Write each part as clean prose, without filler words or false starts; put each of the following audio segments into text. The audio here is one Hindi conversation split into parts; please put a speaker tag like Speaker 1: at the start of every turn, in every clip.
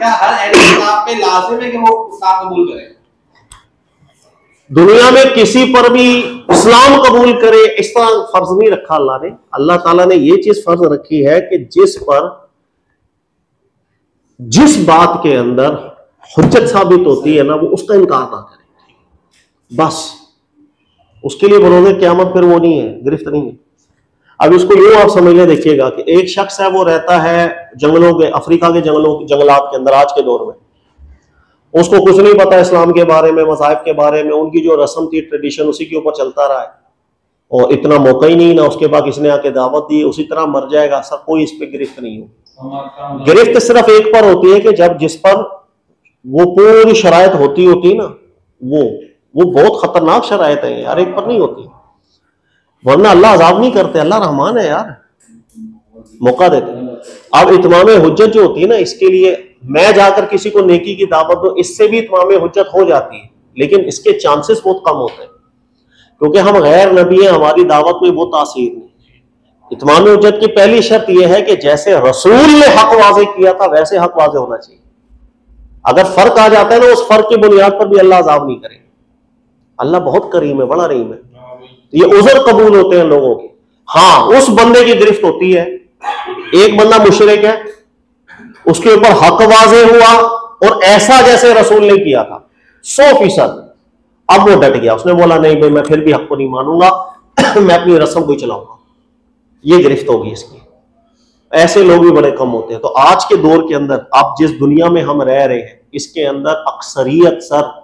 Speaker 1: क्या हर अहले इस्लाम पे लाजिम है कि वो इस्लाम कबूल करे?
Speaker 2: दुनिया में किसी पर भी इस्लाम कबूल करे इस तरह फर्ज नहीं रखा अल्लाह ने। अल्लाह ताला ने ये चीज फर्ज रखी है कि जिस बात के अंदर हुज्जत साबित होती है ना, वो उसका इनकार ना करे, बस। उसके लिए बरोज़े क़यामत फिर वो नहीं है, गिरफ्त नहीं है। अब इसको यूं आप समझ लें, देखिएगा कि एक शख्स है, वो रहता है जंगलों के, अफ्रीका के जंगलात के अंदर आज के दौर में। उसको कुछ नहीं पता इस्लाम के बारे में, मज़ाहिब के बारे में, उनकी जो रस्म थी, ट्रेडिशन, उसी के ऊपर चलता रहा है, और इतना मौका ही नहीं ना उसके बाद किसने आके दावत दी, उसी तरह मर जाएगा। सर कोई इस पर गिरफ्त नहीं हो। गिरफ्त सिर्फ एक पर होती है कि जब जिस पर वो पूरी शराइत होती ना, वो बहुत खतरनाक शराइत है यार, एक पर नहीं होती। वरना अल्लाह अजाब नहीं करते, अल्लाह रहमान है यार, मौका देते हैं। अब इत्माम हुज्जत जो होती है ना, इसके लिए मैं जाकर किसी को नेकी की दावत दूं, इससे भी इत्माम हुज्जत हो जाती है, लेकिन इसके चांसेस बहुत कम होते हैं, क्योंकि हम गैर नबी हैं, हमारी दावत में वो तासीर नहीं। इत्माम हुज्जत की पहली शर्त यह है कि जैसे रसूल ने हक वाज़े किया था वैसे हक वाज़े होना चाहिए। अगर फर्क आ जाता है ना, उस फर्क की बुनियाद पर भी अल्लाह अज़ाब नहीं करेगा। अल्लाह बहुत करीम है, बड़ा रहीम है। ये उज़र कबूल होते हैं लोगों के। हाँ, उस बंदे की गिरफ्त होती है, एक बंदा मुशरिक है, उसके ऊपर हक वाज़े हुआ और ऐसा जैसे रसूल ने किया था 100%, अब वो डट गया, उसने बोला नहीं भाई मैं फिर भी हक को नहीं मानूंगा, मैं अपनी रस्म को ही चलाऊंगा, ये गिरफ्त होगी इसकी। ऐसे लोग भी बड़े कम होते हैं। तो आज के दौर के अंदर, आप जिस दुनिया में हम रह रहे हैं, इसके अंदर अक्सरियत सर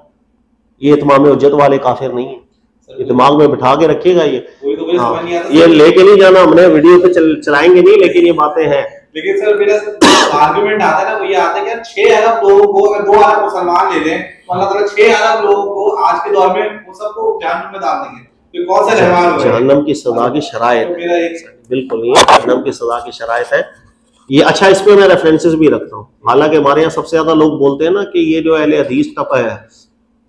Speaker 2: ये इत्माम हुज्जत वाले काफिर नहीं है। ये दिमाग में बिठा के रखिएगा। ये लेके नहीं जाना हमने, वीडियो पे चलाएंगे नहीं, लेकिन ये बातें हैं।
Speaker 1: लेकिन सर मेरा आर्गुमेंट आता है ना, वो ये आता है कि 6 अरब लोगों को, अगर 2 अरब मुसलमान ले लें तो अल्लाह ताला 6 अरब लोगों को आज के दौर में वो सबको जहन्नम में डाल देंगे, तो कौन सा रहमान होगा?
Speaker 2: जहन्नम की सजा की शराइत बिल्कुल नहीं है, जहन्नम की सजा की शराइत है ये। अच्छा, इस पे मैं रेफरेंसेस भी रखता हूँ। हालांकि हमारे यहाँ सबसे ज्यादा लोग बोलते हैं ना कि ये जो अहले हदीस तबका है,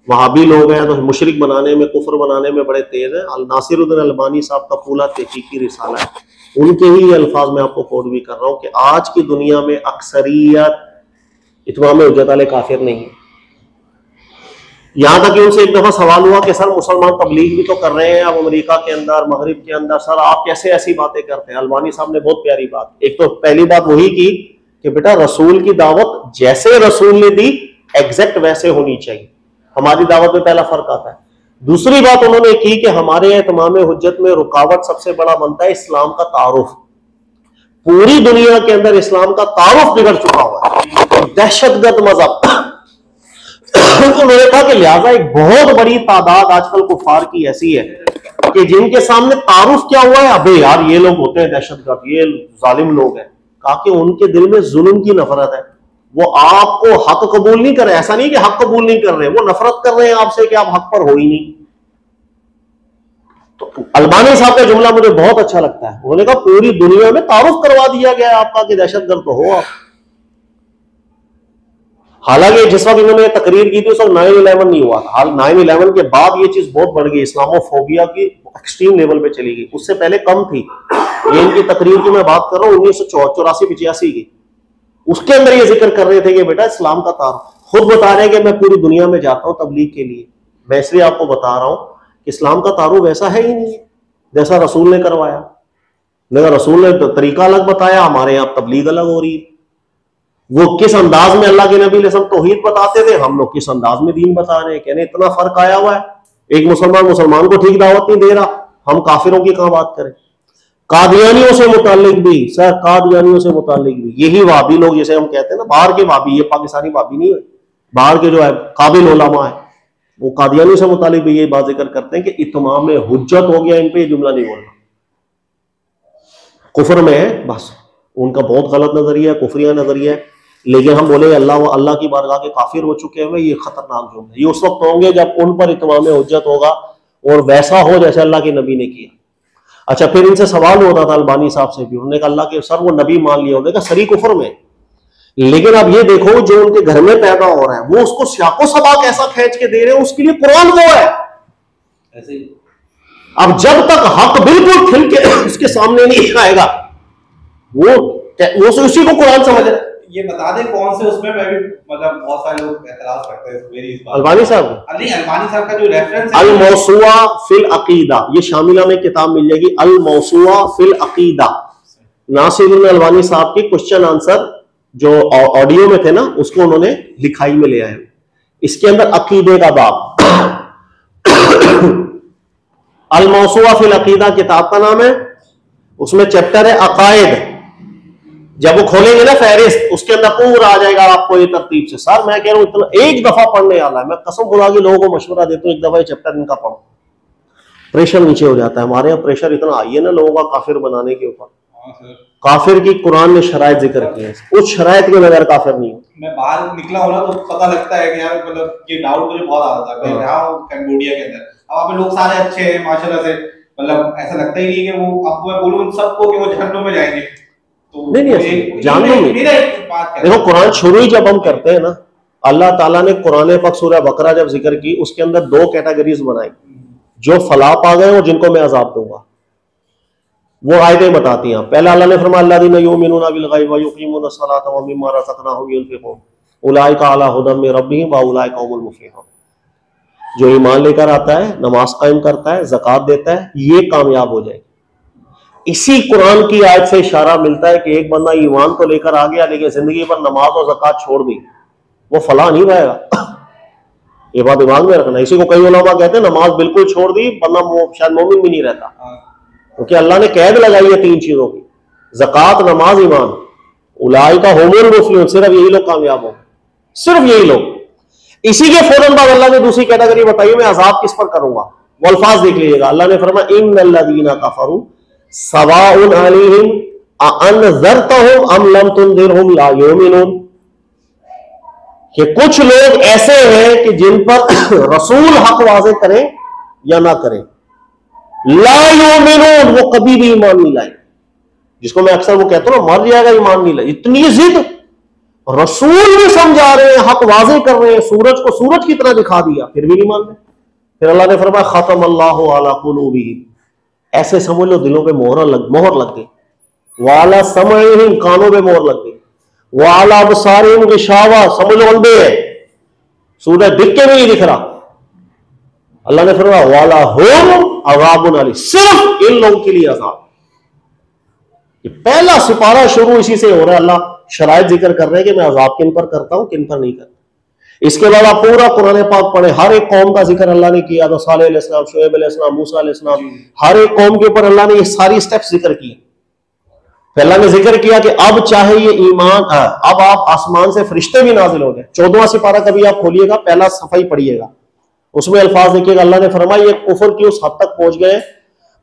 Speaker 2: वहाबी लोग हैं, तो मुशरिक बनाने में, कुफर बनाने में बड़े तेज है। अल नासिरुद्दीन अलबानी साहब का पूरा तहकीकी रिसाला है, उनके ही अल्फाज में आपको कोट भी कर रहा हूँ कि आज की दुनिया में अक्सरियत इत्माम हुज्जत वाले काफिर नहीं है। यहां तक कि उनसे एक दफा सवाल हुआ कि सर मुसलमान तबलीग भी तो कर रहे हैं अब अमेरिका के अंदर, मगरिब के अंदर, सर आप कैसे ऐसी बातें करते हैं? अलबानी साहब ने बहुत प्यारी बात, एक तो पहली बात वही की कि बेटा रसूल की दावत जैसे रसूल ने दी एग्जैक्ट वैसे होनी चाहिए, हमारी दावत में पहला फर्क आता है। दूसरी बात उन्होंने की कि हमारे इत्माम हुज्जत में रुकावट सबसे बड़ा बनता है इस्लाम का तारुफ। पूरी दुनिया के अंदर इस्लाम का तारुफ बिगड़ चुका हुआ है, दहशतगर्द मजहब। उन्होंने कहा कि लिहाजा एक बहुत बड़ी तादाद आजकल कुफार की ऐसी है कि जिनके सामने तारुफ क्या हुआ है, अबे यार ये लोग होते हैं दहशतगर्द, ये जालिम लोग हैं। कहा कि उनके दिल में जुल्म की नफरत है, वो आपको हक कबूल नहीं कर रहे। ऐसा नहीं कि हक कबूल नहीं कर रहे, वो नफरत कर रहे हैं आपसे कि आप हक पर हो ही नहीं। तो अलबानी साहब का जुमला मुझे बहुत अच्छा लगता है। उन्होंने कहा पूरी दुनिया में तारुफ करवा दिया गया है आपका कि दहशतगर्द तो हो आप। हालांकि जिस वक्त इन्होंने तकरीर की थी उस वक्त 9/11 नहीं हुआ था। हाल 9/11 के बाद ये चीज बहुत बढ़ गई, इस्लामोफोबिया की एक्सट्रीम लेवल पे चली गई, उससे पहले कम थी। ये इनकी तकरीर की मैं बात कर रहा हूँ 1984-85 की, उसके अंदर ये जिक्र कर रहे थे कि बेटा इस्लाम का तारुफ, खुद बता रहे हैं कि मैं पूरी दुनिया में जाता हूं तबलीग के लिए। मैं इसलिए आपको बता रहा हूं कि इस्लाम का तारुफ ऐसा है ही नहीं है जैसा रसूल ने करवाया। मगर रसूल ने तो तरीका अलग बताया, हमारे यहाँ तबलीग अलग हो रही है। वो किस अंदाज में अल्लाह के नबी तौहीद बताते थे, हम लोग किस अंदाज में दीन बता रहे हैं। कहने इतना फर्क आया हुआ है, एक मुसलमान को ठीक दावत नहीं दे रहा, हम काफिरों की कहां बात करें। कादियानियों से मुतालिक भी सर, कादियानियों से मुतालिक भी यही वाबी लोग जैसे हम कहते हैं ना, बाहर के वाबी, ये पाकिस्तानी वाबी नहीं है, बाहर के जो है काबिल उलमा है, वो कादियानियों से मुतालिक भी यही बात जिक्र करते हैं कि इत्माम हुज्जत हो गया इन पे, ये जुमला नहीं बोलना, कुफर में है बस। उनका बहुत गलत नजरिया है, कुफरिया नजरिया है। लेकिन हम बोले अल्लाह की बारगाह के काफिर हो चुके हैं, ये खतरनाक जुमला। ये उस वक्त होंगे जब उन पर इत्माम हुज्जत होगा और वैसा हो जैसे अल्लाह के नबी ने किया। अच्छा, फिर इनसे सवाल होता था अलबानी साहब से भी, उन्होंने कहा अल्लाह के सर वो नबी मान लिया, उन्होंने कहा सरी कुफर में। लेकिन अब ये देखो जो उनके घर में पैदा हो रहा है वो उसको सियाको सबाक ऐसा खींच के दे रहे हैं, उसके लिए कुरान वो है ऐसे ही। अब जब तक हक बिल्कुल खिल के उसके सामने नहीं आएगा वो उसी को कुरान समझ रहा है।
Speaker 1: ये बता दे कौन से उसमें, मैं भी मतलब बहुत सारे लोग एतराज करते हैं मेरी इस बात।
Speaker 2: अलबानी साहब,
Speaker 1: नहीं, अलबानी साहब का जो रेफरेंस है,
Speaker 2: अल मौसूआ फिल अकीदा, ये शामिला में किताब मिल जाएगी, अल मौसूआ फिल अकीदा, नासिरुद्दीन अलबानी साहब के क्वेश्चन आंसर जो ऑडियो में थे ना, उसको उन्होंने लिखाई में ले आए। इसके अंदर अकीदे का बाब, अल मौसूआ फिल अकीदा किताब का नाम है, उसमें चैप्टर है अकायद। जब वो खोलेंगे ना फहरिस्त, उसके अंदर पूरा आ जाएगा आपको ये तरतीब से। सर मैं कह रहा हूं इतना एक दफा पढ़ने वाला है, मैं कसम खुदा की लोगों को मशवरा देता हूं एक दफा ये चैप्टर इनका पढ़ो, प्रेशर नीचे हो जाता है। हमारे यहाँ प्रेशर इतना आई है ना लोगों का काफिर बनाने के ऊपर। काफिर की कुरान ने शराइत जिक्र की है, उस शराइत के बगैर काफिर नहीं हो।
Speaker 1: मैं बाहर निकला हूं ना तो पता लगता है कि यार मतलब ये डाउट मुझे बहुत आता था। मैं रहा हूं कंबोडिया के अंदर, अब वहाँ पे लोग सारे अच्छे हैं माशाल्लाह से, मतलब ऐसा लगता ही नहीं कि वो, अब मैं बोलूं उन सबको कि वो जहन्नुम में जाएंगे, तो
Speaker 2: नहीं जानने में देखो, कुरान शुरू ही जब हम करते हैं ना, अल्लाह ताला ने कुरान पाक सूरह बकरा जब जिक्र की, उसके अंदर दो कैटेगरीज बनाई, जो फलाह पा गए और जिनको मैं अजाब दूंगा। वो आयतें बताती हैं। पहला अल्लाह ने फरमाया अल्लज़ीना युमिनूना बिल गैब व युकीमूना सलाता व मिम्मा रज़क़नाहुम युनफ़िक़ून उलाइका अला हुदम मिन रब्बिहिम व उलाइका हुमुल मुफ़्लिहून। जो ईमान लेकर आता है, नमाज कायम करता है, ज़कात देता है, ये कामयाब हो जाएगा। इसी कुरान की आयत से इशारा मिलता है कि एक बंदा ईमान तो लेकर आ गया लेकिन जिंदगी पर नमाज और ज़कात छोड़ दी, वो फलाह नहीं पाएगा। ये बात दिमाग में रखना। इसी को कई उलमा कहते हैं नमाज बिल्कुल छोड़ दी बंदा शायद मोमिन भी नहीं रहता, क्योंकि अल्लाह ने कैद लगाई है तीन चीजों की, ज़कात, नमाज, ईमान। उलाइका हुमुल मुफ़्लिहून, सिर्फ यही लोग कामयाब होंगे, सिर्फ यही लोग। इसी के फौरन बाद अल्लाह ने दूसरी कैटेगरी बताई, मैं अजाब किस पर करूंगा। वो अल्फाज देख लीजिएगा, अल्लाह ने फरमाया इन्नल्लज़ीना कफ़रू सवाउन अलैहिम अअनज़रतहुम अम लम तुनज़िरहुम ला युमिनून। कि कुछ लोग ऐसे हैं कि जिन पर रसूल हक वाज़े करें या ना करें, ला युमिनून, वो कभी भी ईमान नहीं लाए। जिसको मैं अक्सर वो कहता हूं मर जाएगा ईमान नहीं लाए, इतनी जिद। रसूल भी समझा रहे हैं, हक वाज़े कर रहे हैं, सूरज को सूरज की तरह दिखा दिया, फिर भी नहीं मान रहे। फिर अल्लाह ने फरमाया खतम अल्लाहु अला कुलूबिहिम, ऐसे समझ लो दिलों पे मोहर लग गई, वाला समइहिम, कानों पे मोहर लग गई, वाला अबसारिहिम गिशावा, समझ लो अंधे है, सूरज दिख के भी नहीं दिख रहा। अल्लाह ने फरमाया वाला हुम अज़ाबुन अलीम, सिर्फ इन लोगों के लिए अज़ाब। ये पहला सिपारा शुरू इसी से हो रहा है। अल्लाह शराइत जिक्र कर रहे हैं कि मैं अज़ाब किन पर करता हूं, किन पर नहीं करता। इसके बाद आप पूरा कुरान पाक पढ़े, हर एक कौम का जिक्र अल्लाह ने किया था, सालेह अलैहिस्सलाम, शुएब अलैहिस्सलाम, मूसा अलैहिस्सलाम, हर एक कौम के ऊपर अल्लाह ने ये सारी स्टेप्स जिक्र किए। फिर अल्लाह ने जिक्र किया कि अब चाहे ये ईमान, अब आप आसमान से फरिश्ते भी नाजिल हो गए। 14वां सिपारा कभी आप खोलिएगा, पहला सफाई पढ़िएगा, उसमें अल्फाज देखिएगा, अल्लाह ने फरमाया ये कुफर की उस हद तक पहुंच गए,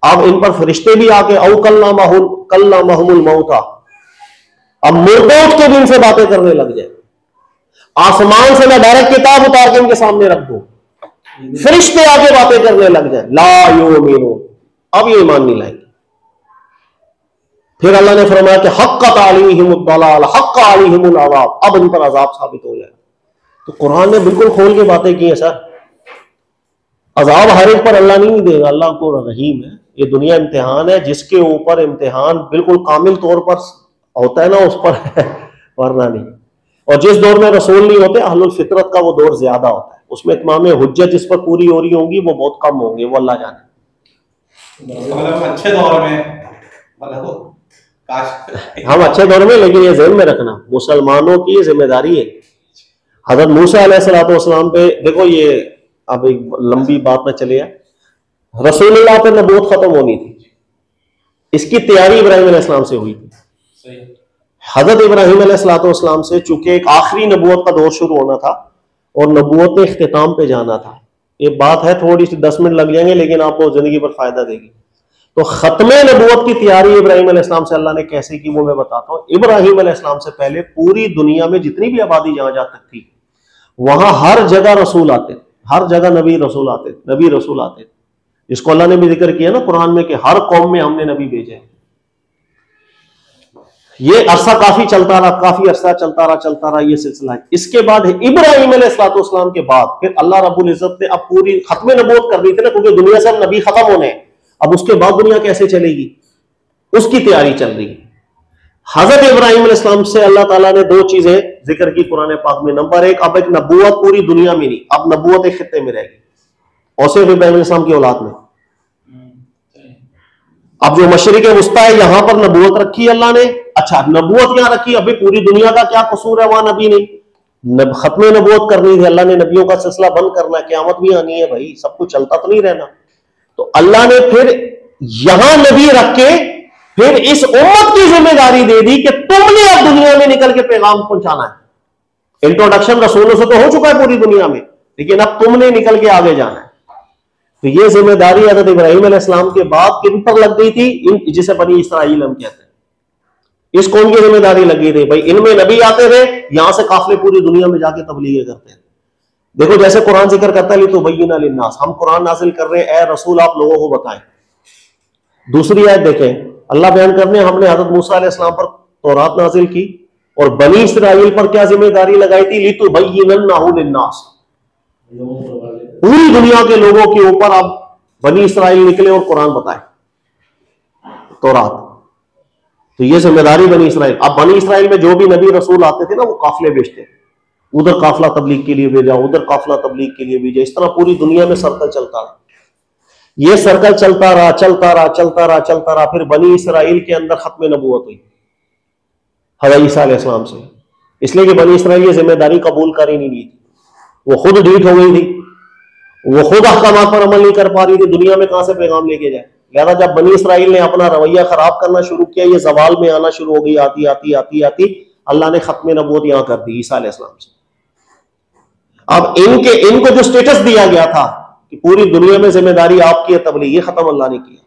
Speaker 2: अब इन पर फरिश्ते भी आके औ कल्लमहुमुल मौता, अब मुर्दों के दिन से बातें करने लग जाए। आसमान से मैं डायरेक्ट किताब उतार के इनके सामने रख दूं, फरिश्ते आके बातें करने लग जाए, ला युमिनून, अब ये ईमान नहीं लाएंगे। फिर अल्लाह ने फरमाया कि हक्कत अलैहिमुद दलाल हक्क अलैहिमुल अज़ाब, अब इन पर अज़ाब साबित हो जाएगा। तो कुरान ने बिल्कुल खोल के बातें की है सर। अज़ाब हर एक पर अल्लाह नहीं देगा, अल्लाह को रहीम है। ये दुनिया इम्तिहान है, जिसके ऊपर इम्तिहान बिल्कुल कामिल तौर पर होता है ना, उस पर है, वरना नहीं। और जिस दौर में रसूल नहीं होते, अहलुल फितरत का वो दौर ज्यादा होता है, उसमें इत्माम हुज्जत जिस पर पूरी हो रही होंगी वो बहुत कम होंगे, वो अल्लाह जाने।
Speaker 1: मतलब अच्छे दौर में, मतलब
Speaker 2: हम अच्छे दौर में, लेकिन ये ज़हन में रखना मुसलमानों की जिम्मेदारी है। हज़रत मूसा अलैहिस्सलाम पे देखो, ये अब एक लंबी बात में चले आए, रसूलुल्लाह पे नबूवत खत्म होनी थी, इसकी तैयारी इब्राहीम अलैहिस्सलाम से हुई थी। हजरत इब्राहीम अलैहिस्सलाम से चूंकि एक आखिरी नबूवत का दौर शुरू होना था और नबूवत ने इख्तिताम पे जाना था। ये बात है थोड़ी सी 10 मिनट लग जाएंगे, लेकिन आपको जिंदगी पर फायदा देगी। तो खत्मे नबूवत की तैयारी इब्राहीम अलैहिस्सलाम से अल्लाह ने कैसे की वो मैं बताता हूँ। इब्राहीम अलैहिस्सलाम से पहले पूरी दुनिया में जितनी भी आबादी जहां जहां तक थी, वहां हर जगह रसूल आते, हर जगह नबी रसूल आते, जिसको अल्लाह ने भी जिक्र किया ना कुरान में कि हर कौम में हमने नबी भेजे। ये अरसा काफी चलता रहा, काफी अरसा चलता रहा ये सिलसिला है। इसके बाद इब्राहीम अलैहिस्सलाम के बाद फिर अल्लाह रब्बुल इज्जत ने अब पूरी खत्मे नबूवत कर दी थी ना, क्योंकि दुनिया से अब नबी खत्म होने हैं। अब उसके बाद दुनिया कैसे चलेगी, उसकी तैयारी चल रही है। हजरत इब्राहिम अलैहिस्सलाम से अल्लाह ताला ने दो चीजें जिक्र की कुरान पाक में। नंबर एक, अब एक नबूवत पूरी दुनिया में नहीं, अब नबूवत एक खित्ते में रहेगी और सिर्फ इब्राहिम अलैहिस्सलाम की औलाद में। अब जो मशरिक वुस्ता है यहां पर नबूवत रखी अल्लाह ने। अच्छा, नबूवत क्या रखी? अभी पूरी दुनिया का क्या कसूर है, वहां नबी नहीं, खत्म नबूवत करनी थी, अल्लाह ने नबियों का सिलसिला बंद करना है, क़यामत भी आनी है भाई, सब कुछ चलता तो नहीं रहना। तो अल्लाह ने फिर यहां नबी रख के फिर इस उम्मत की जिम्मेदारी दे दी कि तुमने अब दुनिया में निकल के पैगाम पहुंचाना है। इंट्रोडक्शन रसूलों से तो हो चुका है पूरी दुनिया में, लेकिन अब तुमने निकल के आगे जाना है। तो ये जिम्मेदारी हज़रत इब्राहीम अलैहिस्सलाम के बाद किन पर लग गई थी? जिसे बनी इसराइल हम कहते हैं। इस कौन की जिम्मेदारी लगी थी भाई? इनमें नबी आते थे, यहां से काफिले पूरी दुनिया में जाके तबलीग करते हैं। देखो जैसे कुरान जिक्र करता है, तो बय्यिना लिन्नास, हम कुरान नाजिल कर रहे हैं, ए रसूल आप लोगों को बताएं। दूसरी आयत देखें, अल्लाह बयान करने हमने हजरत मूसा अलैहिस्सलाम पर तौरात नाजिल की और बनी इसराइल पर क्या जिम्मेदारी लगाई थी? लितुबय्यिनन्नहु लिन्नास, पूरी दुनिया के लोगों के ऊपर अब बनी इसराइल निकले और कुरान बताए, तौरात। तो ये जिम्मेदारी बनी इसराइल। अब बनी इसराइल में जो भी नबी रसूल आते थे ना, वो काफिले भेजते, उधर काफिला तबलीग के लिए भेजा, उधर काफिला तबलीग के लिए भेजा, इस तरह पूरी दुनिया में सर्कल चलता रहा। ये सर्कल चलता रहा, चलता रहा, चलता रहा, चलता रहा। फिर बनी इसराइल के अंदर खत्म नबूवत हुई हज़रत ईसा अलैहिस्सलाम से, इसलिए कि बनी इसराइल ये जिम्मेदारी कबूल कर ही नहीं रही थी, वो खुद ढीठ हो गई थी, वो खुद अहकामात पर अमल नहीं कर पा रही थी, दुनिया में कहां से पैगाम लेके जाए। लिहाजा जब बनी इसराइल ने अपना रवैया खराब करना शुरू किया, ये जवाल में आना शुरू हो गई, आती आती आती आती अल्लाह ने खत्म नबूवत यहां कर दी ईसा अलैहिस्सलाम से। अब इनको जो स्टेटस दिया गया था कि पूरी दुनिया में जिम्मेदारी आपकी है तबलीग, ये खत्म अल्लाह ने किया।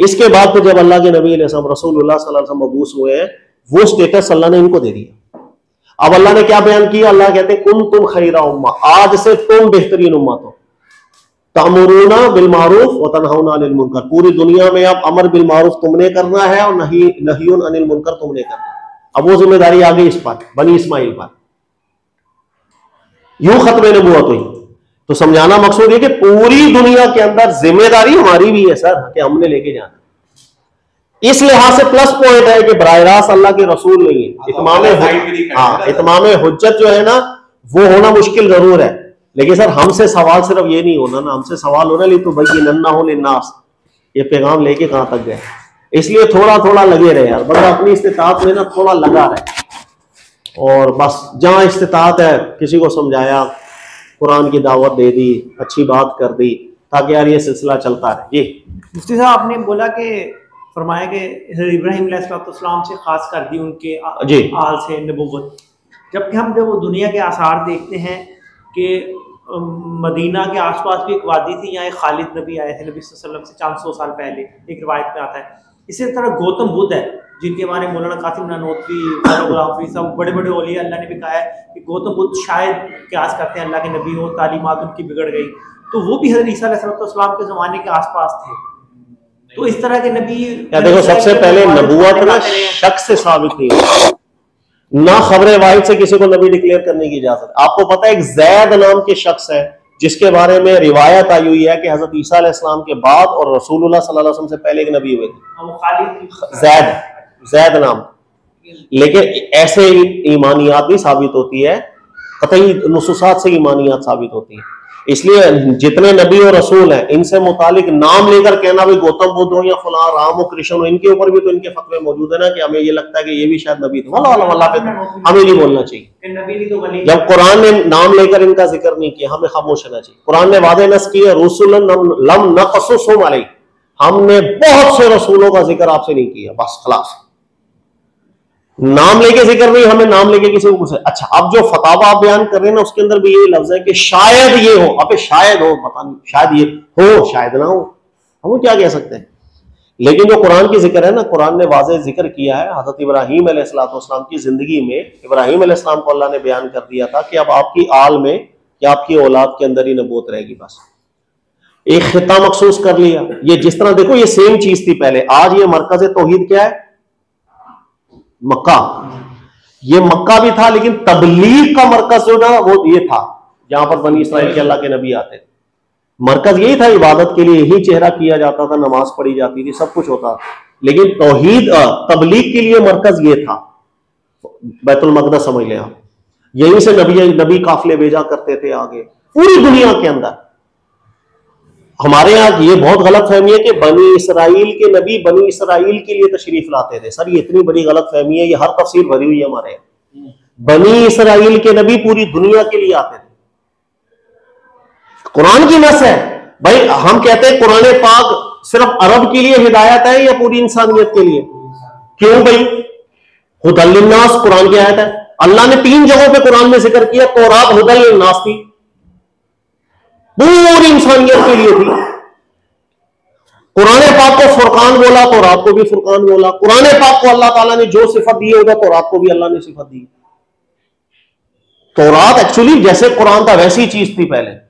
Speaker 2: इसके बाद फिर जब अल्लाह के नबी रसूलुल्लाह सल्लल्लाहु अलैहि वसल्लम मबूस हुए हैं, वो स्टेटस अल्लाह ने इनको दे दिया। अब अल्लाह ने क्या बयान किया? अल्लाह कहते हैं कुंतुम खैरा उम्मा, आज से तुम बेहतरीन उम्मत हो, तामुरूना बिल मारूफ व तनहौना अनिल मुनकर, पूरी दुनिया में अब अमर बिल मारूफ तुमने करना है और नहीयुन अनिल मुनकर तुमने करना है। अब वो जिम्मेदारी आ गई इस पर, बनी इस्माइल पर। यूं खत्म नबूवत हुई। तो समझाना मकसूद है कि पूरी दुनिया के अंदर जिम्मेदारी हमारी भी है सर, कि हमने लेके जाना। इस लिहाज से प्लस पॉइंट है कि बराह रास्त अल्लाह के रसूल नहीं है। इत्माम हुज्जत जो है ना, वो होना मुश्किल जरूर है, लेकिन सर हमसे सवाल सिर्फ ये नहीं होना ना, हमसे सवाल होना लितुबय्यिनन्नहु लिन्नास, ये पैगाम लेके कहां तक गए। इसलिए थोड़ा थोड़ा लगे रहे यार, बंदा अपनी इस्तिताअत में ना थोड़ा लगा रहे, और बस जहां इस्तिताअत है किसी को समझाया, कुरान की दावत दे दी, अच्छी बात कर दी, ताकि यार ये सिलसिला चलता रहे। जी
Speaker 3: मुफ्ती साहब, आपने बोला कि फरमाया कि इब्राहीम अलैहिस्सलाम से खास कर दी उनके आल से नबूवत, जबकि हम जब वो दुनिया के आसार देखते हैं कि मदीना के आसपास भी एक वादी थी, यहाँ एक खालिद नबी आए थे नबी सल्लल्लाहु अलैहि वसल्लम से 400 साल पहले, एक रिवायत में आता है। इसी तरह गौतम बुद्ध है, जिनके बारे में मौलाना कासिम नानोतवी, गुलाम सब बड़े बड़े औलिया अल्लाह ने भी कहा है कि गौतम बुद्ध शायद क्यास करते हैं अल्लाह के नबी हो, तालीमात उनकी बिगड़ गई, तो वो भी हज़रत ईसा अलैहिस्सलाम के ज़माने के आसपास थे। तो इस तरह के नबी
Speaker 2: क्या देखो, सबसे पहले नबूवत ना शक से साबित नहीं, ना खबरे वाहिद से किसी को नबी डिक्लेयर करने की इजाजत। आपको पता है एक जैद नाम के शख्स है जिसके बारे में रिवायत आई हुई है कि हजरत ईसा अलैहिस्सलाम के बाद और रसूलुल्लाह सल्लल्लाहु अलैहि वसल्लम से पहले एक नबी हुए थे, जैद नाम। लेकिन ऐसे ईमानियात नहीं साबित होती है, कतई नुसूसात से ईमानियात साबित होती है। इसलिए जितने नबी और रसूल हैं, इनसे मुतालिक नाम लेकर कहना भाई गौतम बुद्ध हो या फलां राम हो, कृष्ण हो, इनके ऊपर भी तो इनके फतवे मौजूद है ना कि हमें ये लगता है कि ये भी शायद नबी थे। अल्लाह पे हमें नहीं बोलना चाहिए। जब कुरान ने नाम लेकर इनका जिक्र नहीं किया, हमें खामोश रहना चाहिए। कुरान ने वादे नस किए, रुसुलन लम नक़सुसहुम अलैक, हमने बहुत से रसूलों का जिक्र आपसे नहीं किया, बस खलास। नाम लेके जिक्र नहीं, हमें नाम लेके किसी को पूछे। अच्छा, अब जो फतावा आप बयान कर रहे हैं ना, उसके अंदर भी ये लफ्ज है कि शायद ये हो। अबे शायद हो, पता नहीं, शायद ये हो शायद ना हो, हम क्या कह सकते हैं। लेकिन जो कुरान की जिक्र है ना, कुरान ने वाज़ेह जिक्र किया है हजरत इब्राहीम अलैहिस्सलाम की जिंदगी में। इब्राहीम अलैहिस्सलाम को अल्लाह ने बयान कर दिया था कि अब आपकी आल में या आपकी औलाद के अंदर ही नबूवत रहेगी। बस एक खिता मखसूस कर लिया। ये जिस तरह देखो, ये सेम चीज थी पहले। आज ये मरकज तौहीद क्या है? मक्का। ये मक्का भी था, लेकिन तबलीग का मरकज जो ना वो ये था, जहां पर बनी इसराइल के अल्लाह के नबी आते थे। मरकज यही था, इबादत के लिए यही चेहरा किया जाता था, नमाज पढ़ी जाती थी, सब कुछ होता था। लेकिन तौहीद तबलीग के लिए मरकज ये था, बैतुल मक़दस समझ लें आप, यहीं से नबी काफिले भेजा करते थे आगे पूरी दुनिया के अंदर। हमारे यहाँ ये बहुत गलत फहमी है कि बनी इसराइल के नबी बनी इसराइल के लिए तशरीफ लाते थे। सर ये इतनी बड़ी गलत फहमी है, ये हर तफसीर भरी हुई है हमारे यहाँ। बनी इसराइल के नबी पूरी दुनिया के लिए आते थे। कुरान की नस है भाई, हम कहते हैं कुरान पाक सिर्फ अरब के लिए हिदायत है या पूरी इंसानियत के लिए? क्यों भाई? हुदल लिन्नास कुरान की आयत है। अल्लाह ने 3 जगहों पे कुरान में जिक्र किया तौरात हुदल लिन्नास थी, पूरी इंसानियत के लिए थी। कुरान पाक को फुरकान बोला, तौरात को भी फुरकान बोला। कुरान पाक को अल्लाह ताला ने जो सिफत दी होगा तौरात को भी अल्लाह ने सिफत दी। तौरात एक्चुअली जैसे कुरान था वैसी चीज थी पहले।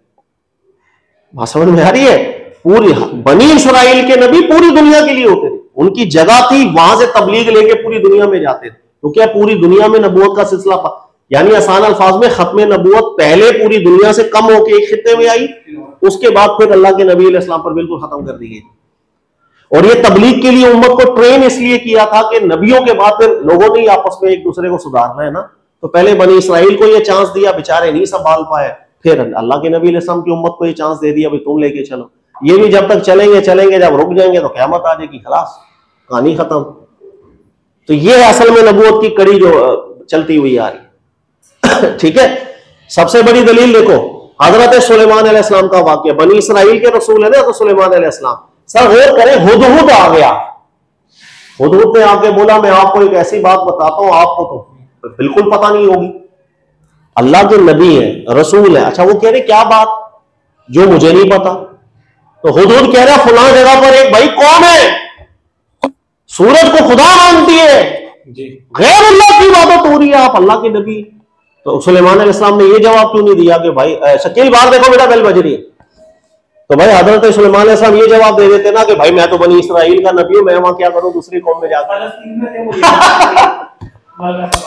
Speaker 2: बात समझ में आ रही है? पूरी बनी इसराइल के नबी पूरी दुनिया के लिए होते थे, उनकी जगह थी, वहां से तबलीग लेके पूरी दुनिया में जाते थे। तो क्या पूरी दुनिया में नबूवत का सिलसिला, यानी आसान अल्फाज में खत्म नबूवत पहले पूरी दुनिया से कम होकर एक खित्ते में आई, उसके बाद फिर अल्लाह के नबी अलैहि सलाम पर बिल्कुल खत्म कर दी गई। और ये तबलीग के लिए उम्मत को ट्रेन इसलिए किया था कि नबियों के बाद फिर लोगों ने आपस में एक दूसरे को सुधारना है ना, तो पहले बनी इसराइल को ये चांस दिया, बेचारे नहीं संभाल पाए, फिर अल्लाह के नबी अलैहि सलाम की उम्मत को ये चांस दे दिया, भाई तुम लेके चलो। ये भी जब तक चलेंगे, जब रुक जाएंगे तो क़यामत आ जाएगी, खलास कहानी खत्म। तो ये है असल में नबूवत की कड़ी जो चलती हुई आ रही। ठीक है, सबसे बड़ी दलील देखो हजरत सुलेमान अलैहिस्सलाम का वाकया। बनी इसराइल के रसूल है ना तो सुलेमान अलैहिस्सलाम। सर गौर करें, हुदहुद आ गया, हुदहुद ने आके बोला मैं आपको एक ऐसी बात बताता हूं, आपको तो बिल्कुल पता नहीं होगी, अल्लाह के नबी है, रसूल है। अच्छा वो कह रहे क्या बात जो मुझे नहीं पता? तो हुदहुद कह रहा फलां जगह पर एक भाई कौन है सूरज को खुदा मानती है, गैर अल्लाह की इबादत हो रही है, आप अल्लाह के नबी। तो सुलेमान अलैहिस्सलाम ने ये जवाब क्यों नहीं दिया कि भाई शकील बाहर देखो बेटा बेल बज रही है? तो भाई हजरत सुलेमान अलैहिस्सलाम ये जवाब दे देते ना कि भाई मैं तो बनी इसराइल का नबी हूं, मैं वहां क्या करूं दूसरी कौम में जाकर।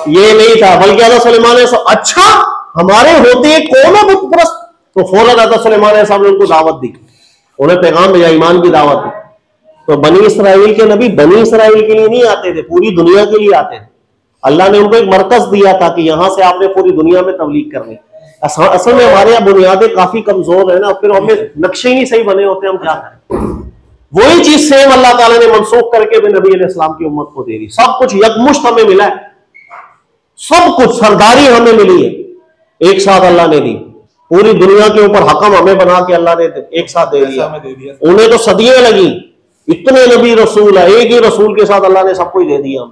Speaker 2: ये नहीं था, बल्कि हजरत सुलेमान अलैहिस्सलाम अच्छा हमारे होते कौन है बुत परस्त? तो फौरन हजरत सुलेमान अलैहिस्सलाम ने उनको दावत दी, उन्हें पैगाम भेजा, ईमान की दावत दी। तो बनी इसराइल के नबी बनी इसराइल के लिए नहीं आते थे, पूरी दुनिया के लिए आते थे। अल्लाह ने उनको एक मरकज दिया था कि यहां से आपने पूरी दुनिया में तबलीग करनी। असल में हमारे यहाँ बुनियादें काफी कमजोर है ना, फिर हमें नक्शे नहीं सही बने होते, हम क्या करें? वही चीज सेम अल्लाह ताला ने मनसूख करके भी नबी अलैहिस्सलाम की उम्मत को दे दी। सब कुछ यकमुश्त हमें मिला है, सब कुछ सरदारी हमें मिली है, एक साथ अल्लाह ने दी। पूरी दुनिया के ऊपर हकम हमें बना के अल्लाह ने एक साथ दे दिया। उन्हें तो सदियां लगी, इतने नबी रसूल है, एक ही रसूल के साथ अल्लाह ने सब कुछ दे दिया।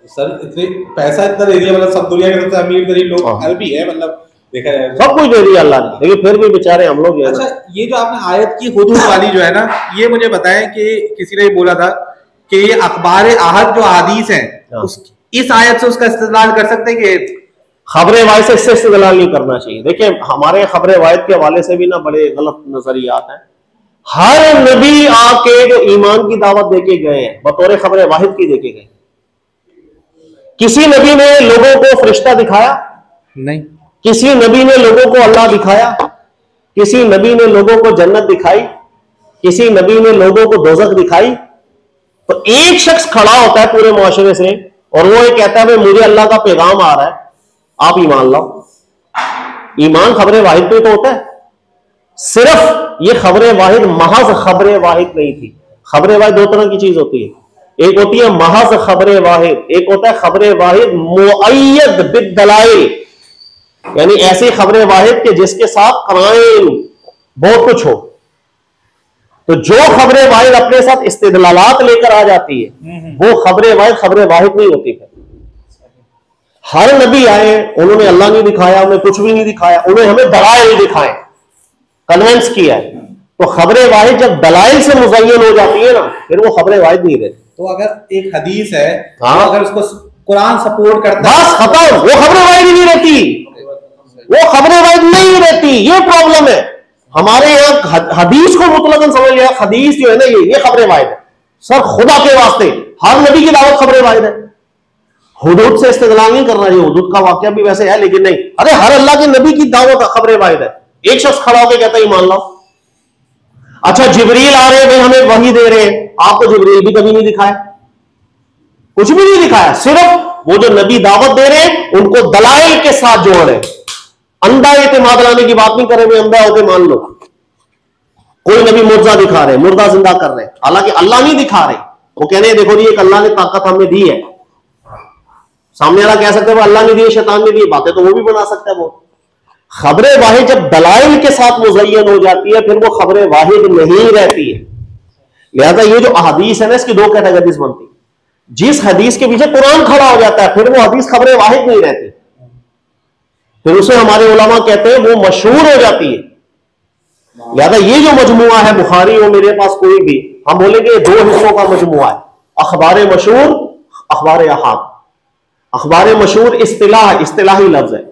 Speaker 1: सर इतने पैसा इतना दे दिया, मतलब सब दुनिया के सबसे अमीर गरीब लोग अरबी है, मतलब देखा जाए
Speaker 2: सब कुछ दे दिया अल्लाह ने, लेकिन फिर भी बेचारे हम लोग।
Speaker 1: अच्छा ये जो आपने आयत की हुदूद वाली जो है ना, ये मुझे बताएं कि किसी ने बोला था कि ये अखबार आहद जो हदीस है इस आयत से उसका इस्तेमाल कर सकते हैं कि
Speaker 2: खबरें वायद से इससे इस्तेमाल नहीं करना चाहिए। देखिए हमारे खबरें वायद के हवाले से भी ना बड़े गलत नजरियात हैं। हर नबी आके जो ईमान की दावत देके गए हैं बतौर खबरें वाहिद की देके गए। किसी नबी ने लोगों को फरिश्ता दिखाया
Speaker 1: नहीं,
Speaker 2: किसी नबी ने लोगों को अल्लाह दिखाया, किसी नबी ने लोगों को जन्नत दिखाई, किसी नबी ने लोगों को दोजख दिखाई। तो एक शख्स खड़ा होता है पूरे मुआशरे से और वो ये कहता है भाई मुझे अल्लाह का पैगाम आ रहा है, आप ईमान लाओ। ईमान खबरें वाहिद पे तो होता है। सिर्फ ये खबरें वाहिद महज खबरें वाहिद नहीं थी। खबरें वाहिद दो तरह की चीज होती है, एक होती है महज खबरें वाहिद, एक होता है खबरें वाहिद मुअय्यद बिद्दलाइल, यानी ऐसी खबरें वाहिद के जिसके साथ कराइन बहुत कुछ हो। तो जो खबरें वाहिद अपने साथ इस्तिदलालात लेकर आ जाती है वो खबरें वाहिद खबरें वाहिद नहीं होती। फिर हर नबी आए, उन्होंने अल्लाह नहीं दिखाया, उन्हें कुछ भी नहीं दिखाया, उन्हें हमें दलाइल दिखाए, कन्विंस किया है। तो खबरें वाहिद जब दलाइल से मुज़य्यन हो जाती है ना फिर वो खबरें वाहिद नहीं रहती।
Speaker 1: तो अगर एक हदीस है तो अगर उसको कुरान सपोर्ट करता है
Speaker 2: बस खत्म, वो खबरें वाहिद नहीं रहती, वो खबरें वाहिद नहीं रहती। ये प्रॉब्लम है हमारे यहाँ। हदीस को मुतलकन समझ लिया, हदीस जो है ना ये खबरें वाहिद है। सर खुदा के वास्ते हर नबी की दावत खबरें वाहिद है। हुदूद से इस्तेदलाल नहीं करना चाहिए, हुदूद का वाकया भी वैसे है लेकिन नहीं। अरे हर अल्लाह के नबी की दावत खबरें वाहिद है। एक शख्स खड़ा होकर कहता है ईमान लाओ। अच्छा जिब्रील आ रहे हैं भाई, हमें वही दे रहे हैं, आपको जिब्रील भी कभी नहीं दिखाया, कुछ भी नहीं दिखाया, सिर्फ वो जो नबी दावत दे रहे हैं उनको दलाइल के साथ जोड़ रहे हैं। अंधा एतमाद लाने की बात नहीं कर रहे, अंधा होके मान लो। कोई नबी मुर्दा दिखा रहे, मुर्दा जिंदा कर रहे, हालांकि अल्लाह नहीं दिखा रहे, वो कह रहे हैं देखो जी एक अल्लाह ने ताकत हमें दी है। सामने वाला कह सकते हैं अल्लाह ने दी है, शैतान ने दी, बातें तो वो भी बना सकता है। वो खबरें वाहिद जब दलाइल के साथ मुज़य्यन हो जाती है फिर वो खबरें वाहिद नहीं रहती है। लिहाजा ये जो अहदीस है ना, इसकी दो कैटेगरीज बनती है। जिस हदीस के पीछे कुरान खड़ा हो जाता है फिर वो हदीस खबरें वाहिद नहीं रहती, फिर उसे हमारे उलमा कहते हैं वो मशहूर हो जाती है। लिहाजा ये जो मजमुआ है बुखारी हो मेरे पास कोई भी, हम बोलेंगे दो हिस्सों का मजमुआ है, अखबार मशहूर, अखबार अहाद। अखबार मशहूर इस्तिलाही लफ्ज है।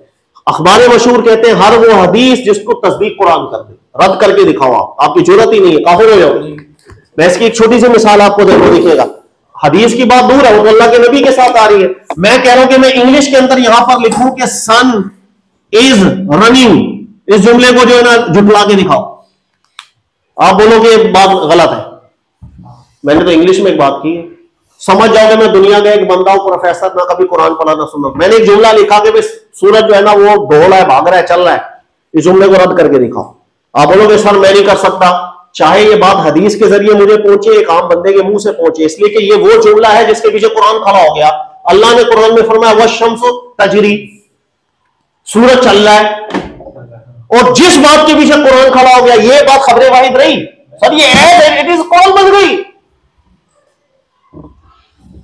Speaker 2: अखबार मशहूर कहते हैं हर वो हदीस जिसको तस्दीक कुरान कर दे, रद्द करके दिखाओ, आपकी जरूरत ही नहीं है, काफिर हो जाओ। मैं इसकी एक छोटी सी मिसाल आपको देखिएगा, हदीस की बात दूर है, वो तो अल्लाह के नबी के साथ आ रही है। मैं कह रहा हूं कि मैं इंग्लिश के अंदर यहां पर लिखूं कि सन इज रनिंग, इस जुमले को जो है ना जुटला के दिखाओ, आप बोलोगे बात गलत है। मैंने तो इंग्लिश में एक बात की है, समझ जाओगे मैं दुनिया का एक बंदा हूं, प्रोफेसर, ना कभी कुरान पढ़ा ना सुना। मैंने एक जुमला लिखा कि सूरज जो है ना वो दौड़ है, भाग रहा है, चल रहा है, इस जुमले को रद्द करके दिखाओ। आप बोलोगे सर मैं नहीं कर सकता, चाहे ये बात हदीस के जरिए मुझे पहुंचे, एक आम बंदे के मुंह से पहुंचे, इसलिए कि ये वो जुमला है जिसके पीछे कुरान खड़ा हो गया। अल्लाह ने कुरान में फरमाया वश्शम्सु तजरी, सूरज चल रहा है, और जिस बात के पीछे कुरान खड़ा हो गया ये बात खबरें वाहिद रही सर, ये है इट इज कॉल बन गई।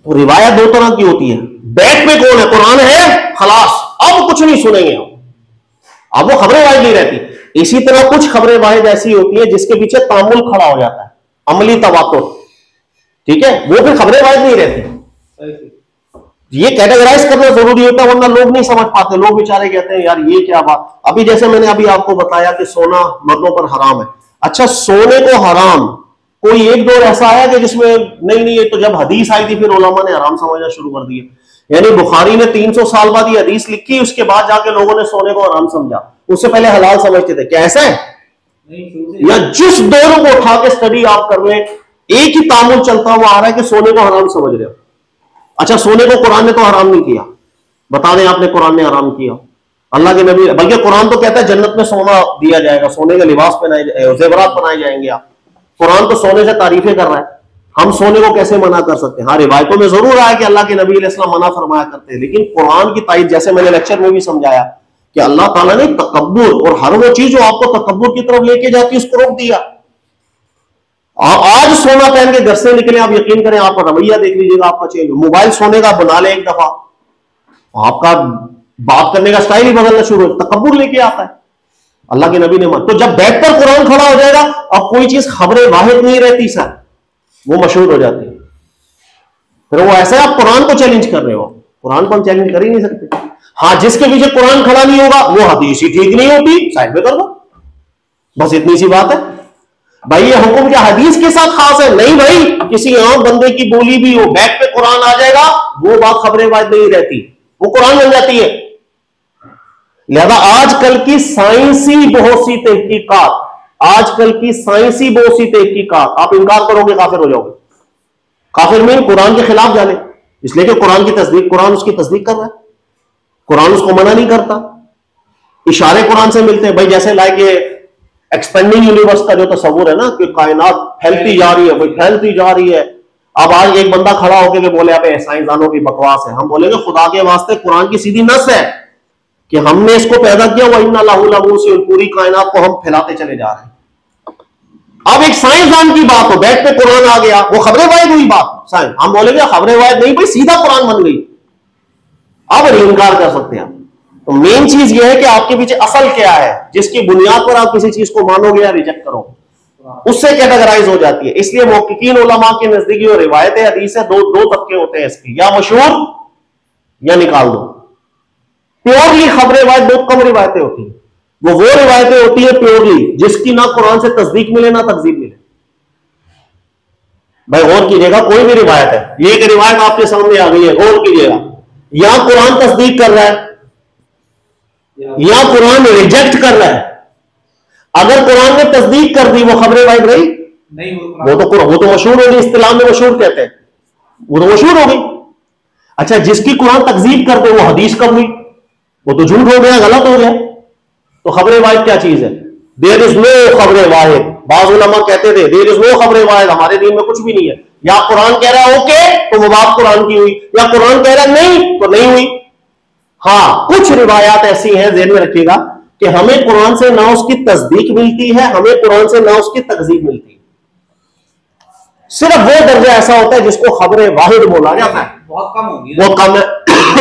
Speaker 2: तो रिवायत दो तरह की होती है, बैक पे कौन है, कुरान है, खलास, अब कुछ नहीं सुनेंगे अब वो खबरें वाहिद नहीं रहती। इसी तरह कुछ खबरें वाहिद ऐसी होती है जिसके पीछे तामुल खड़ा हो जाता है, अमली तवातुर, ठीक है, वो फिर खबरें वाहिद नहीं रहती। ये कैटेगराइज करना जरूरी होता है, वरना लोग नहीं समझ पाते, लोग बेचारे कहते हैं यार ये क्या बात। अभी जैसे मैंने अभी आपको बताया कि सोना मर्दों पर हराम है, अच्छा सोने को हराम कोई एक दौर ऐसा आया कि जिसमें नहीं ये तो जब हदीस आई थी फिर उलमा ने हराम समझना शुरू कर दिया। यानी बुखारी ने 300 साल बाद ये हदीस लिखी, उसके बाद जाके लोगों ने सोने को हराम समझा, उससे पहले हलाल समझते थे। क्या ऐसा है? या जिस दौर को उठा के स्टडी आप कर रहे हैं एक ही तामुल चलता हुआ आ रहा है कि सोने को हराम समझ रहे हो। अच्छा सोने को कुरान ने तो हराम नहीं किया, बता दें आपने कुरान ने हराम किया, अल्लाह के नबी, बल्कि कुरान तो कहता है जन्नत में सोना दिया जाएगा, सोने के लिबास पहनाए, जेवरात बनाए जाएंगे। आप कुरान तो सोने से तारीफें कर रहा है, हम सोने को कैसे मना कर सकते हैं? हाँ रिवायतों में जरूर आया कि अल्लाह के नबी अलैहि सलाम मना फरमाया करते हैं, लेकिन कुरान की तारीफ, जैसे मैंने लेक्चर में भी समझाया कि अल्लाह ताला ने तकब्बुर और हर वो चीज जो आपको तकब्बुर की तरफ लेके जाती है उसको रोक दिया। आज सोना पहन के घर से निकले, आप यकीन करें आपका रवैया देख लीजिएगा आपका चेंज। मोबाइल सोने का बना ले एक दफा, आपका बात करने का स्टाइल ही बदलना शुरू हो, तकब्बुर लेके आता है। अल्लाह के नबी ने मान, तो जब बैठ पर कुरान खड़ा हो जाएगा अब कोई चीज खबरें वाहिद नहीं रहती सर, वो मशहूर हो जाती है। फिर वो ऐसा है आप कुरान को चैलेंज कर रहे हो, कुरान को हम चैलेंज कर ही नहीं सकते। हाँ जिसके पीछे कुरान खड़ा नहीं होगा वो हदीस ही ठीक नहीं होती, साइड में कर दो, बस इतनी सी बात है। भाई ये हुक्म क्या हदीस के साथ खास है? नहीं भाई, किसी आम बंदे की बोली भी हो, बैक पे कुरान आ जाएगा, वो बात खबरें वाहिद नहीं रहती, वो कुरान बन जाती है। लिहाजा आजकल की साइंसी बहुत सी तहकीकात, आजकल की साइंसी बहुत सी तहकीकात, आप इनकार करोगे काफिर हो जाओगे। काफिर में कुरान के खिलाफ जाने, इसलिए कि कुरान की तस्दीक, कुरान उसकी तस्दीक कर रहा है, कुरान उसको मना नहीं करता, इशारे कुरान से मिलते हैं। भाई जैसे लाइक ये एक्सपेंडिंग यूनिवर्स का जो तस्वुर है ना कि कायनात फैलती जा रही है, भाई फैलती जा रही है। अब आज एक बंदा खड़ा होकर के बोले आप साइंसदानों की बकवास है, हम बोलेंगे खुदा के वास्ते कुरान की सीधी नस है कि हमने इसको पैदा किया, वह इन्ना लाहु लहू से पूरी कायनात को हम फैलाते चले जा रहे हैं। अब एक साइंसदान की बात हो, बैठ पे कुरान आ गया, वो खबरें वाहिद हुई बात साइंस, हम बोलेंगे खबरें वाहिद नहीं भाई सीधा कुरान बन गई, अब नहीं इनकार कर सकते हैं। तो मेन चीज यह है कि आपके पीछे असल क्या है, जिसकी बुनियाद पर आप किसी चीज को मानोगे या रिजेक्ट करोगे, उससे कैटेगराइज हो जाती है। इसलिए मुहक्किकीन उलमा के नजदीक जो रिवायत हदीस है, दो तबके होते हैं इसकी, या मशहूर या निकाल दो। प्योरली खबरें वाहिद बहुत कम रिवायतें होती हैं, वो रिवायतें होती है प्योरली जिसकी ना कुरान से तस्दीक मिले ना तकजीब मिले। भाई गौर कीजिएगा, कोई भी रिवायत है, ये एक रिवायत आपके सामने आ गई है, गौर कीजिएगा, या कुरान तस्दीक कर रहा है या कुरान रिजेक्ट कर रहा है। अगर कुरान ने तस्दीक कर दी वो खबरें वाहिद रही,
Speaker 1: नहीं,
Speaker 2: वो तो मशहूर होगी, इस्तिलाह में मशहूर कहते हैं, वो तो मशहूर हो गई। अच्छा, जिसकी कुरान तकजीब करते वो हदीस कब हुई? वो तो झूठ हो गया, गलत हो गया। तो खबर वाहिद क्या चीज है? देयर इज नो खबर वाहिद। बाज़ उलमा कहते थे देयर इज नो खबर वाहिद, हमारे दीन में कुछ भी नहीं है। या कुरान कह रहा है ओके तो वो बात कुरान की हुई, या कुरान कह रहा है नहीं तो नहीं हुई। हाँ, कुछ रिवायात ऐसी हैं, ज़हन में रखिएगा, कि हमें कुरान से ना उसकी तस्दीक मिलती है, हमें कुरान से ना उसकी तकजीब मिलती है। सिर्फ वो दर्जा ऐसा होता है जिसको खबर वाहिद बोला जाता है,
Speaker 1: बहुत कम होगी,
Speaker 2: बहुत कम है।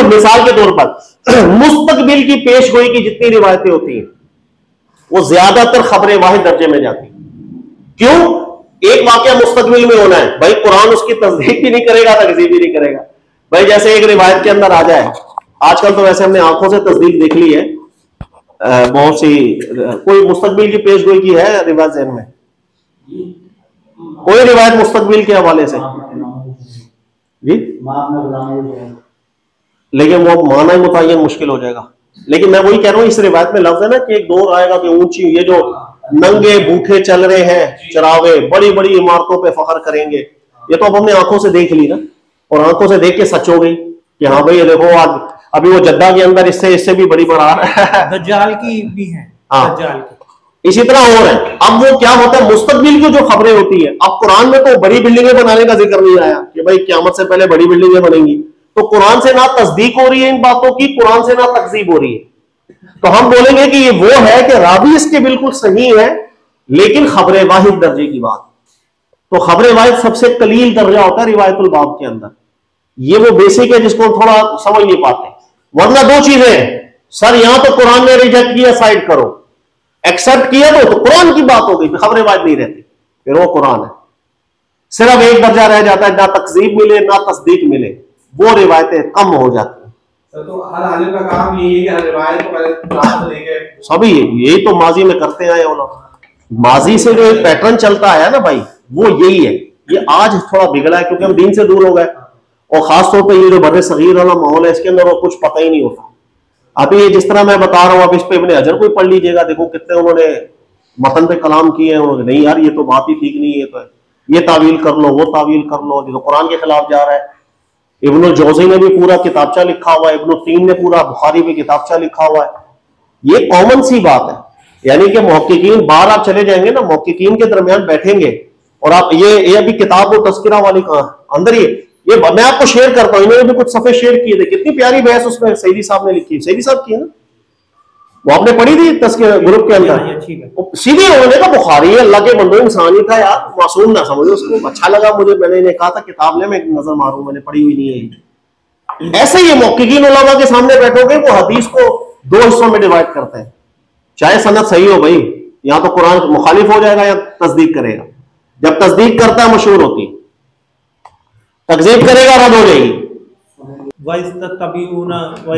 Speaker 2: मिसाल के तौर पर मुस्तकबिल की पेशगोई की जितनी रिवायतें होती हैं वो ज्यादातर खबर वाहिद दर्जे में जाती है। क्यों? एक वाकया मुस्तकबिल में होना है, भाई कुरान उसकी तस्दीक भी नहीं करेगा, तकजीब भी नहीं करेगा। भाई जैसे एक रिवायत के अंदर आ जाए, आजकल तो वैसे हमने आंखों से तस्दीक देख ली है बहुत सी। कोई मुस्तकबिल की पेशगोई की है रिवायत ज़हन में? कोई रिवायत मुस्तकबिल के हवाले से जी? लेकिन वो माना ही मुतय्यन मुश्किल हो जाएगा। लेकिन मैं वही कह रहा हूं, इस रिवायत में लफ्ज है ना कि एक दौर आएगा कि ऊंची, ये जो नंगे भूखे चल रहे हैं चरावे, बड़ी बड़ी इमारतों पे फख्र करेंगे, ये तो अब हमने आंखों से देख ली ना, और आंखों से देख के सच हो गई कि हाँ भाई ये देखो आज अभी वो जद्दा के अंदर इससे भी बड़ी बढ़ा है,
Speaker 3: दज्जाल की भी है।
Speaker 2: हाँ,
Speaker 3: दज्जाल की
Speaker 2: इसी तरह और है। अब वो क्या होता है, मुस्तकबिल की जो खबरें होती है, अब कुरान में तो बड़ी बिल्डिंगें बनाने का जिक्र नहीं आया कि भाई क़यामत से पहले बड़ी बिल्डिंगें बनेंगी, तो कुरान से ना तस्दीक हो रही है इन बातों की, कुरान से ना तकजीब हो रही है। तो हम बोलेंगे कि ये वो है कि रावी इसके बिल्कुल सही है, लेकिन खबर वाहिद दर्जे की बात। तो खबर वाहिद सबसे कलील दर्जा होता है रिवायतुल बाब के अंदर। ये वो बेसिक है जिसको हम थोड़ा समझ नहीं पाते। वरना दो चीजें हैं, सर यहां तो कुरान ने रिजेक्ट किया, साइड करो, एक्सेप्ट किया तो कुरान की बात हो गई, खबर वाहिद नहीं रहती, फिर वो कुरान है। सिर्फ एक दर्जा रह जाता है, ना तकजीब मिले ना तस्दीक मिले, वो रिवायतें कम हो जाती हैं।
Speaker 1: तो हर आलिम का काम यही है कि हर रिवायत को पहले कुरान से लेके
Speaker 2: सभी यही तो माजी में करते आए वो लोग। माजी से जो एक पैटर्न चलता आया ना भाई, वो यही है। ये आज थोड़ा बिगड़ा है क्योंकि हम दीन से दूर हो गए, और खासतौर पर ये जो बर्रे सगीर वाला माहौल है इसके अंदर वो कुछ पता ही नहीं होता। अभी ये जिस तरह मैं बता रहा हूँ, अब इस पे इब्ने हजर को पढ़ लीजिएगा, देखो कितने उन्होंने मतन पे कलाम किए हैं। उन्होंने नहीं यार ये तो बात ही ठीक नहीं है, तो ये तावील कर लो, वो तावील कर लो, जो कुरान के खिलाफ जा रहा है। इब्नुल जौज़ी ने भी पूरा किताबचा लिखा हुआ है, इब्नुल तीन ने पूरा बुखारी पे किताबचा लिखा हुआ है। ये कॉमन सी बात है, यानी कि मुहक्किकीन बाहर आप चले जाएंगे ना, मुहक्किकीन के दरमियान बैठेंगे और आप ये अभी किताब और तस्किरा वाली कहां अंदर ये मैं आपको शेयर करता हूं, इन्होंने भी कुछ सफे शेयर किए थे, कितनी प्यारी बहस उसमें सईदी साहब ने लिखी। सईदी साहब की है ना, वो आपने पढ़ी थी तस्किरा ग्रुप के अंदर। सीधे उन्होंने कहा बुखारी अल्लाह के बंदो इंसान ही था यार, मासूम ना समझो उसको। अच्छा लगा मुझे, मैंने कहा था किताब ले मैं एक नजर मारूं, मैंने पढ़ी हुई नहीं है। ऐसे ही मुहक्किकीन उलमा के सामने बैठोगे वो हदीस को दो हिस्सों में डिवाइड करते हैं, चाहे सनद सही हो भाई, या तो कुरान मुखालिफ हो जाएगा या तस्दीक करेगा। जब तस्दीक करता है मशहूर होती, तकजीब करेगा रद्द हो जाएगी।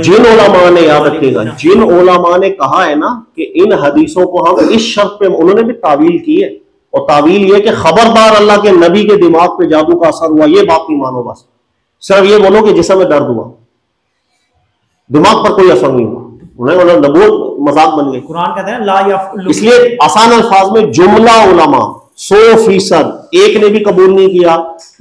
Speaker 2: जिन उलमा ने, याद रखिएगा, जिन उलमा ने कहा है ना कि इन हदीसों को हम इस शर्त पे, उन्होंने भी तावील की है, और तावील ये कि खबरदार अल्लाह के नबी के दिमाग पे जादू का असर हुआ, ये बात नहीं मानो, बस सिर्फ ये बोलो कि जिस्म में दर्द हुआ, दिमाग पर कोई असर नहीं हुआ। उन्हें नबूवत मजाक बन गई।
Speaker 3: कुरान कहता है ला यफ़लु,
Speaker 2: इसलिए आसान अल्फाज में जुमला उलमा 100% एक ने भी कबूल नहीं किया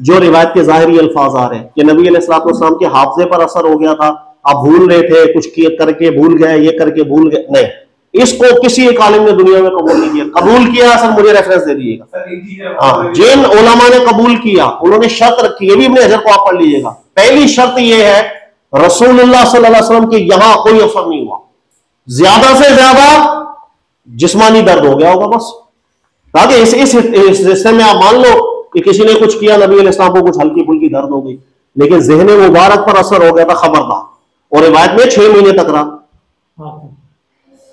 Speaker 2: जो रिवायत के जाहिरी अल्फाज आ रहे हैं कि नबी अलैहिस्सलाम के हाफजे पर असर हो गया था, आप भूल रहे थे, कुछ करके भूल गए, ये करके भूल गए। नहीं, इसको किसी एक आलिम ने दुनिया में कबूल नहीं किया। कबूल किया सर मुझे रेफरेंस दे दीजिएगा। हाँ, जिन उलमा ने कबूल किया उन्होंने शर्त रखी, ये भी इब्ने हजर को आप पढ़ लीजिएगा। पहली शर्त ये है रसूलुल्लाह सल्लल्लाहु अलैहि वसल्लम के यहां कोई असर नहीं हुआ, ज्यादा से ज्यादा जिस्मानी दर्द हो गया होगा बस। ताकि इस हिस्से में आप मान लो कि किसी ने कुछ किया, नबी अलैहिस्सलाम को कुछ हल्की फुल्की दर्द हो गई, लेकिन ज़हन मुबारक पर असर हो गया था, खबरदार। और रिवायत में 6 महीने तक रहा।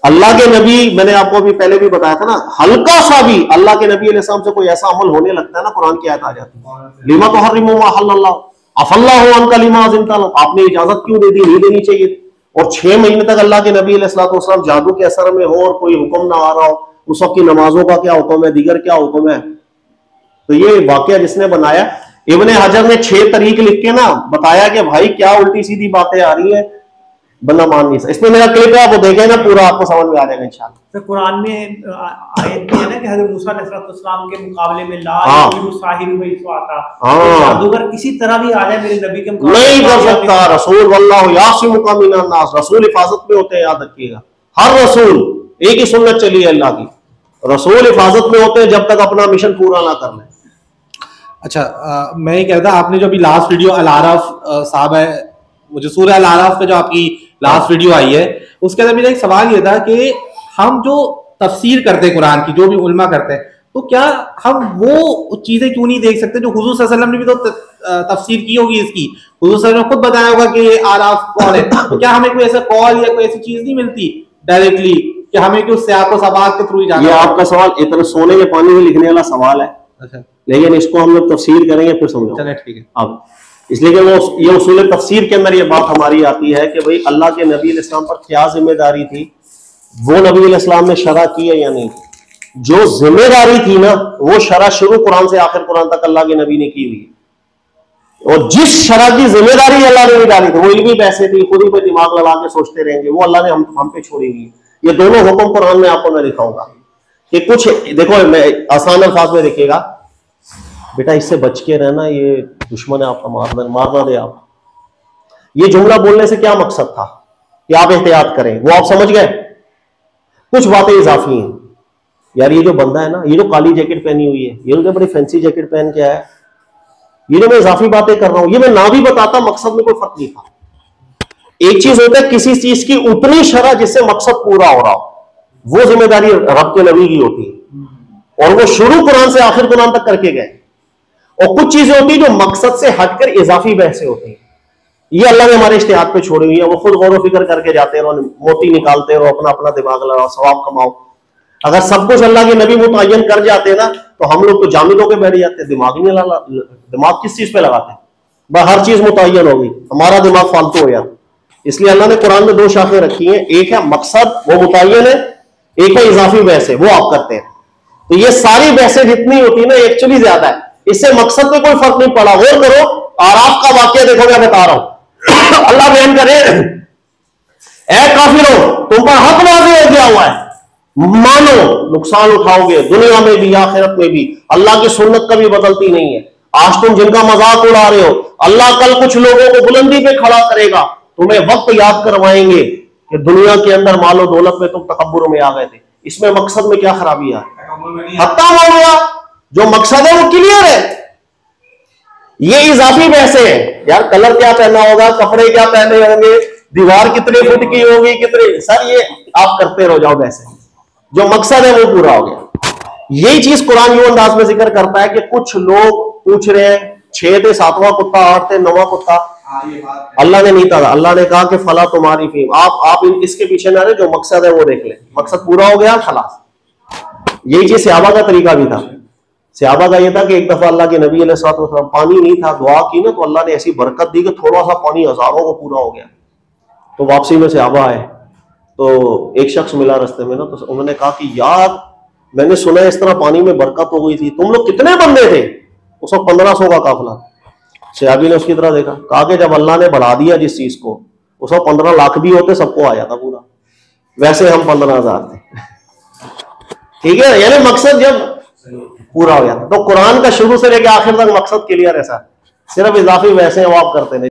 Speaker 2: अल्लाह के नबी, मैंने आपको अभी पहले भी बताया था ना, हल्का सा भी अल्लाह के नबी अलैहिस्सलाम से कोई ऐसा अमल होने लगता है ना, कुरान की आयत आ जाती है, लिमा तुहर्रिमू मा अहल्लल्लाह अफल्लाहु अन्का लिमा अज़िनता लहुम, आपने इजाजत क्यों दे दी, नहीं देनी चाहिए। और 6 महीने तक अल्लाह के नबी अलैहिस्सलाम जादू के असर में हो और कोई हुक्म ना आ रहा हो, उस वक्त की नमाजों का क्या हुक्म है, दीगर क्या हुक्म है। तो ये वाकया जिसने बनाया, इब्ने हजर ने 6 तरीक लिख के ना बताया कि भाई क्या उल्टी सीधी बातें आ रही हैं, बंदा मान नहीं सकता। इसमें मेरा क्लिप है, आप वो देखें ना, पूरा आपको समझ में आ जाएगा इंशाल्लाह।
Speaker 3: तो कुरान में आयत भी है ना कि हज़रत मूसा अलैहिस्सलाम के मुकाबले में ला साहिर वही आता, जादूगर किसी तरह भी आ जाए मेरे नबी के मुकाबले
Speaker 2: नहीं कर सकता। रसूल वल्लाहु यासिमुका मिनन नास, रसूल हिफाजत में होते हैं, याद रखिएगा। हर रसूल, एक ही सुन्नत चली है अल्लाह की, रसूल हिफाजत में होते हैं जब तक अपना मिशन पूरा ना कर लें।
Speaker 1: अच्छा, मैं ये कह रहा था, आपने जो अभी लास्ट वीडियो अल-आराफ साहब है, वो जो सूरह अल-आराफ पे जो आपकी लास्ट वीडियो आई है, उसके अंदर मेरा एक सवाल ये था कि हम जो तफसीर करते हैं कुरान की, जो भी उलमा करते हैं, तो क्या हम वो चीजें क्यों नहीं देख सकते जो हुजूर सल्लल्लाहु अलैहि वसल्लम ने भी तो तफसीर की होगी इसकी, हुजूर सल्लल्लाहु अलैहि वसल्लम ने खुद बताया होगा कि आराफ कौन है, तो क्या हमें कोई ऐसा कॉल या कोई ऐसी चीज नहीं मिलती डायरेक्टली कि हमें कुछ सियाक़ो सबाक़ के थ्रू ही जाना?
Speaker 2: ये आपका सवाल इतना सोने के पानी में लिखने वाला सवाल है।
Speaker 1: अच्छा,
Speaker 2: लेकिन इसको हम लोग तफसीर करेंगे फिर समझो।
Speaker 1: चलिए ठीक है।
Speaker 2: अब इसलिए कि वो ये उसूल तफसीर के अंदर ये बात हमारी आती है कि भाई अल्लाह के नबी अलैहिस्सलाम पर क्या जिम्मेदारी थी, वो नबी अलैहिस्सलाम ने शरा की है या नहीं। जो जिम्मेदारी थी ना, वो शरा शुरू कुरान से आखिर कुरान तक अल्लाह के नबी ने की हुई है। और जिस शरा की जिम्मेदारी अल्लाह ने डाली थी, वो इल्मी पैसे थी, खुद ही पे दिमाग लगा के सोचते रहेंगे, वो अल्लाह ने हम पे छोड़ी हुई है। ये दोनों हुक्म कुरान में आपको मैं दिखाऊंगा कि कुछ देखो, मैं आसान अल्फाज में देखिएगा, बेटा इससे बच के रहना, ये दुश्मन है आपका, मारना दे आप। ये जुमला बोलने से क्या मकसद था कि आप एहतियात करें, वो आप समझ गए। कुछ बातें इजाफी हैं यार। ये जो बंदा है ना, ये जो काली जैकेट पहनी हुई है, ये जो बड़ी फैंसी जैकेट पहन के आया है, ये जो मैं इजाफी बातें कर रहा हूं, ये मैं ना भी बताता, मकसद में कोई फर्क नहीं था। एक चीज होता है किसी चीज की उतनी शरह जिससे मकसद पूरा हो रहा हो, वो जिम्मेदारी रब के नबी की होती है, और वो शुरू कुरान से आखिर कुरान तक करके गए। और कुछ चीजें होती है जो मकसद से हटकर इजाफी बहसें होती हैं, ये अल्लाह ने हमारे इश्तिहाद पे छोड़ी हुई है। वो खुद गौर फिक्र करके जाते रहो, मोती निकालते रहो, अपना अपना दिमाग लगाओ, सवाब कमाओ। अगर सब कुछ अल्लाह के नबी मुतय्यन कर जाते ना, तो हम लोग तो जामिद होकर बैठ जाते, दिमाग ही नहीं लगा। दिमाग किस चीज पे लगाते? बस हर चीज मुतय्यन होगी, हमारा दिमाग फालतू हो जाता। इसलिए अल्लाह ने कुरान में दो शाखें रखी हैं, एक है मकसद, वो मुतय्यन है, एक है इजाफी बहसें, वो आप करते हैं। तो ये सारी बहसें जितनी होती है ना, एक्चुअली ज्यादा है, इससे मकसद में कोई फर्क नहीं पड़ा। गौर करो, आराफ का वाक्य देखो, मैं बता रहा हूं। अल्लाह बयान करे, ऐ काफिरों, तुम पर हक वाज़ेह हो गया हुआ है, मानो नुकसान उठाओगे दुनिया में भी आखिरत में भी। अल्लाह की सुन्नत कभी बदलती नहीं है। आज तुम जिनका मजाक उड़ा रहे हो, अल्लाह कल कुछ लोगों को बुलंदी पे खड़ा करेगा, तुम्हें वक्त याद करवाएंगे कि दुनिया के अंदर मालो दौलत में तुम तकब्बुर में आ गए थे। इसमें मकसद में क्या खराबी है? हत्ता हो गया, जो मकसद है वो क्लियर है। ये इजाफी पैसे हैं यार, कलर क्या पहना होगा, कपड़े क्या पहने होंगे, दीवार कितने फुट की होगी, कितने, सर ये आप करते रहो जाओ वैसे, जो मकसद है वो पूरा हो गया। यही चीज कुरान यूं अंदाज में जिक्र करता है कि कुछ लोग पूछ रहे हैं 6 थे 7वां कुत्ता, 8 थे 9वां कुत्ता। अल्लाह ने नहीं कहा, अल्लाह ने कहा कि फला तुम्हारी फीम, आप इसके पीछे ना रहे, जो मकसद है वो देख ले, मकसद पूरा हो गया खलास। यही चीज सहाबा का तरीका भी था। सहाबा का यह था कि एक दफा अल्लाह के नबी अलैहि पानी नहीं था, दुआ की ना, तो अल्लाह ने ऐसी बरकत दी कि थोड़ा सा पानी हजारों को पूरा हो गया। तो वापसी में सहाबा आए, तो एक शख्स मिला रास्ते में ना, तो उन्होंने कहा कि यार मैंने सुना है इस तरह पानी में बरकत हो गई थी, तुम लोग कितने बंदे थे? उस वक्त 1500 का काफिला। सहाबी ने उसकी तरह देखा, कहा कि जब अल्लाह ने बढ़ा दिया जिस चीज को, उस वक्त 15 लाख भी होते सबको आ जाता पूरा, वैसे हम 15,000 थे। ठीक है, यानी मकसद जब पूरा हो जाता। तो कुरान का शुरू से लेकर आखिर तक मकसद क्लियर है सर, सिर्फ इजाफी वैसे हैं वो आप करते नहीं।